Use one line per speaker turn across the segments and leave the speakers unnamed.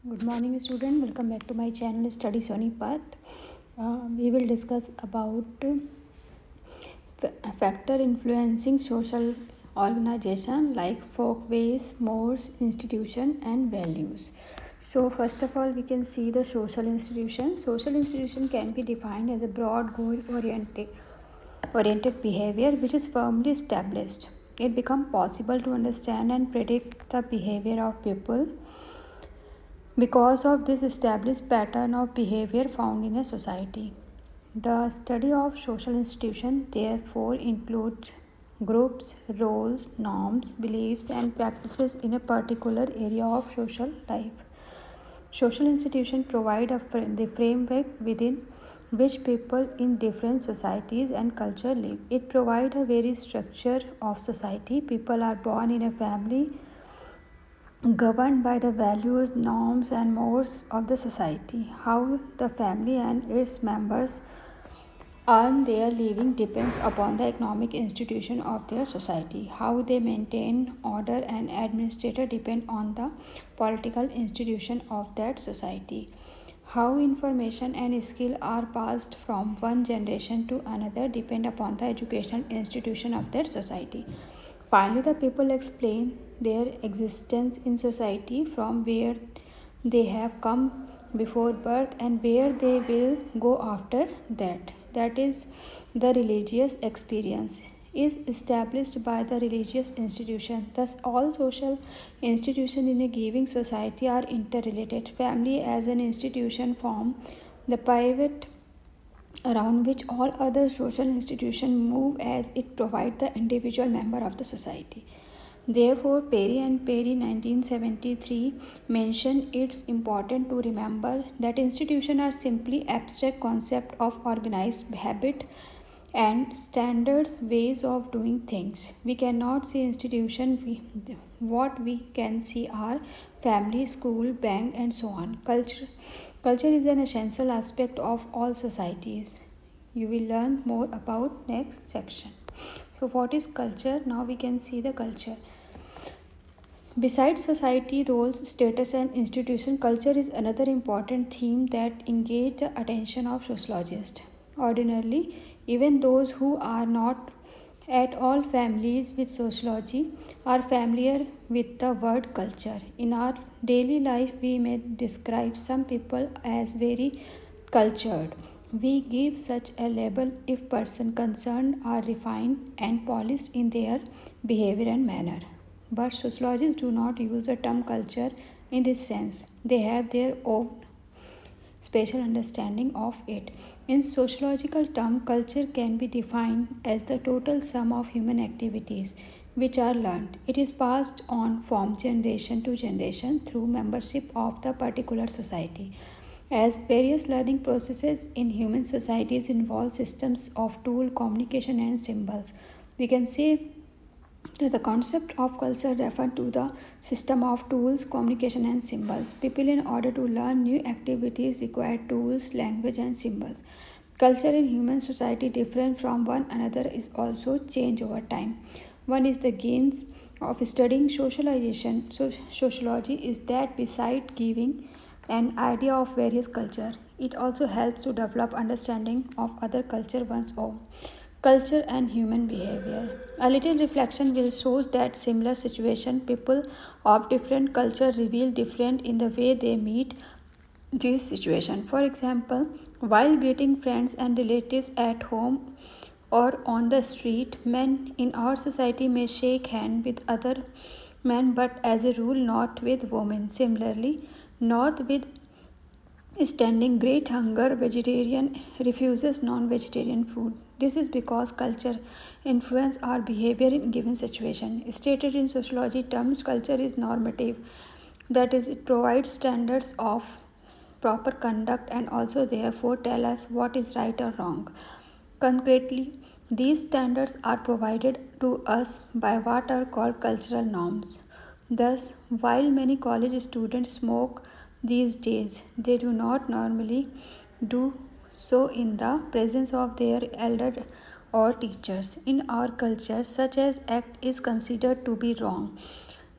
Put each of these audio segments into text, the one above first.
Good morning, student. Welcome back to my channel Study Sonipat. We will discuss about factor influencing social organization like folkways, modes, institution, and values. So, first of all, we can see the social institution. Social institution can be defined as a broad goal-oriented behavior which is firmly established. It becomes possible to understand and predict the behavior of people because of this established pattern of behavior found in a society. The study of social institutions therefore includes groups, roles, norms, beliefs, and practices in a particular area of social life. Social institutions provide the framework within which people in different societies and culture live. It provides a very structure of society. People are born in a family governed by the values, norms, and mores of the society. How the family and its members earn their living depends upon the economic institution of their society. How they maintain order and administrator depend on the political institution of that society. How information and skill are passed from one generation to another depend upon the educational institution of that society. Finally, the people explain their existence in society from where they have come before birth and where they will go after that. That is, the religious experience is established by the religious institution. Thus, all social institutions in a given society are interrelated. Family as an institution form the pivot around which all other social institutions move as it provides the individual member of the society. Therefore, Perry and Perry 1973 mention it's important to remember that institutions are simply abstract concepts of organized habit and standards ways of doing things. We cannot see institution. What we can see are family, school, bank, and so on. Culture is an essential aspect of all societies. You will learn more about next section. So what is culture? Now we can see the culture. Besides society, roles, status, and institution, culture is another important theme that engages the attention of sociologists. Ordinarily, even those who are not at all familiar with sociology are familiar with the word culture. In our daily life, we may describe some people as very cultured. We give such a label if persons concerned are refined and polished in their behavior and manner. But sociologists do not use the term culture in this sense. They have their own special understanding of it. In sociological terms, culture can be defined as the total sum of human activities which are learned. It is passed on from generation to generation through membership of the particular society. As various learning processes in human societies involve systems of tool, communication, and symbols, we can say the concept of culture refers to the system of tools, communication, and symbols. People, in order to learn new activities, require tools, language, and symbols. Culture in human society, different from one another, is also changed over time. One is the gains of studying socialization. So, sociology is that beside giving an idea of various culture, it also helps to develop understanding of other culture one's own. Culture and human behavior. A little reflection will show that similar situation people of different culture reveal different in the way they meet this situation. For example, while greeting friends and relatives at home or on the street, men in our society may shake hands with other men, but as a rule, not with women. Similarly, not with standing great hunger, vegetarian refuses non-vegetarian food. This is because culture influences our behavior in given situation. Stated in sociology terms, culture is normative. That is, it provides standards of proper conduct and also therefore tell us what is right or wrong. Concretely, these standards are provided to us by what are called cultural norms. Thus, while many college students smoke these days, they do not normally do so in the presence of their elder or teachers. In our culture, such as act is considered to be wrong.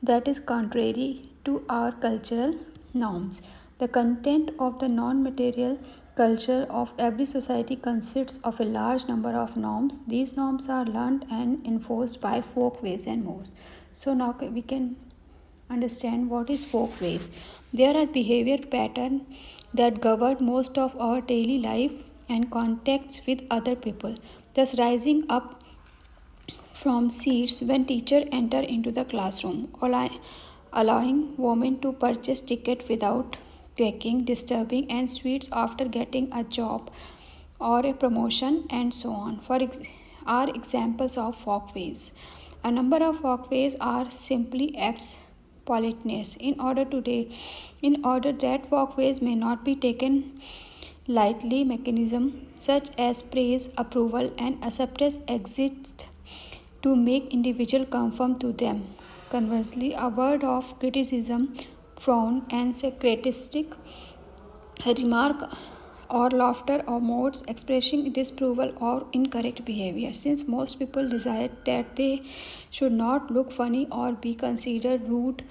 That is contrary to our cultural Norms. The content of the non material culture of every society consists of a large number of norms. These norms are learned and enforced by folkways and mores. So now we can understand what is folkways. There are behavior patterns that govern most of our daily life and contacts with other people, thus rising up from seats when teachers enter into the classroom, allowing women to purchase ticket without checking, disturbing and sweets after getting a job or a promotion, and so on. Are examples of folkways. A number of folkways are simply acts politeness. In order that folkways may not be taken lightly, mechanisms such as praise, approval, and acceptance exist to make individuals conform to them. Conversely, a word of criticism, frown, and sarcastic remark or laughter or modes expressing disapproval or incorrect behavior. Since most people desire that they should not look funny or be considered rude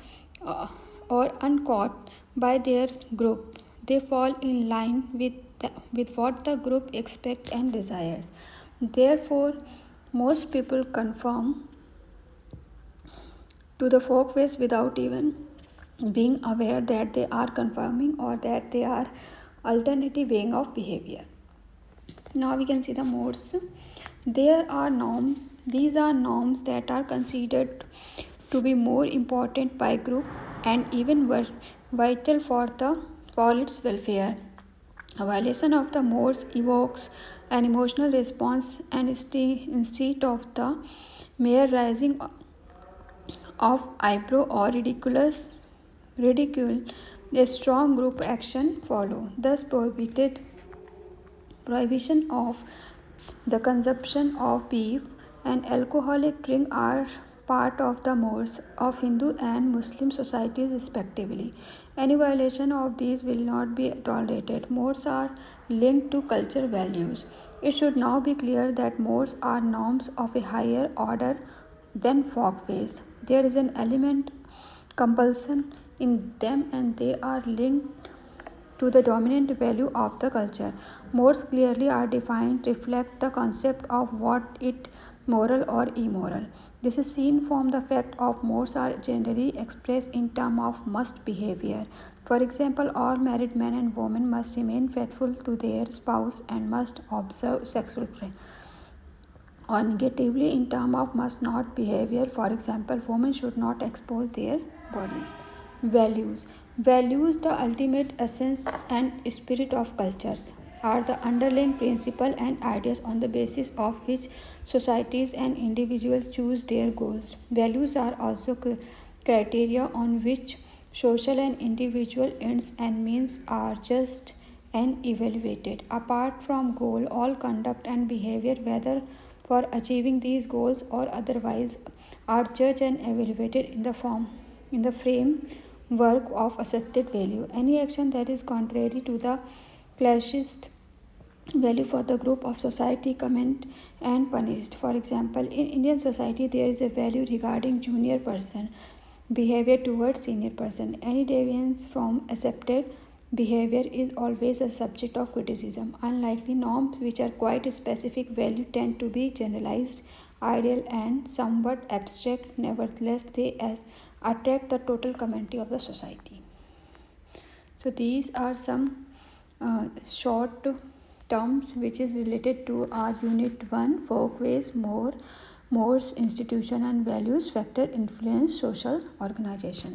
uh, or uncaught by their group, they fall in line with what the group expects and desires. Therefore, most people conform to the folkways without even being aware that they are conforming or that they are alternative way of behavior. Now we can see the modes. There are norms. These are norms that are considered to be more important by group and even vital for its welfare. A violation of the modes evokes an emotional response and instead of the mere rising of eyebrow or ridicule, a strong group action follow. Thus, prohibition of the consumption of beef and alcoholic drink are part of the mores of Hindu and Muslim societies respectively. Any violation of these will not be tolerated. Mores are linked to cultural values. It should now be clear that mores are norms of a higher order than folkways. There is an element compulsion in them and they are linked to the dominant value of the culture. Modes clearly are defined reflect the concept of what is moral or immoral. This is seen from the fact of modes are generally expressed in terms of must behavior. For example, all married men and women must remain faithful to their spouse and must observe sexual or negatively in terms of must not behavior. For example, women should not expose their bodies. Values, the ultimate essence and spirit of cultures, are the underlying principles and ideas on the basis of which societies and individuals choose their goals. Values are also criteria on which social and individual ends and means are judged and evaluated. Apart from goal, all conduct and behavior, whether for achieving these goals or otherwise, are judged and evaluated in the framework of accepted value. Any action that is contrary to the classist value for the group of society commend and punished. For example, in Indian society there is a value regarding junior person behavior towards senior person. Any deviance from accepted behavior is always a subject of criticism. Unlikely norms which are quite specific value tend to be generalized, ideal and somewhat abstract. Nevertheless, they attract the total community of the society. So these are some short terms which is related to our unit 1 folkways, mores, institution and values factor influence social organization.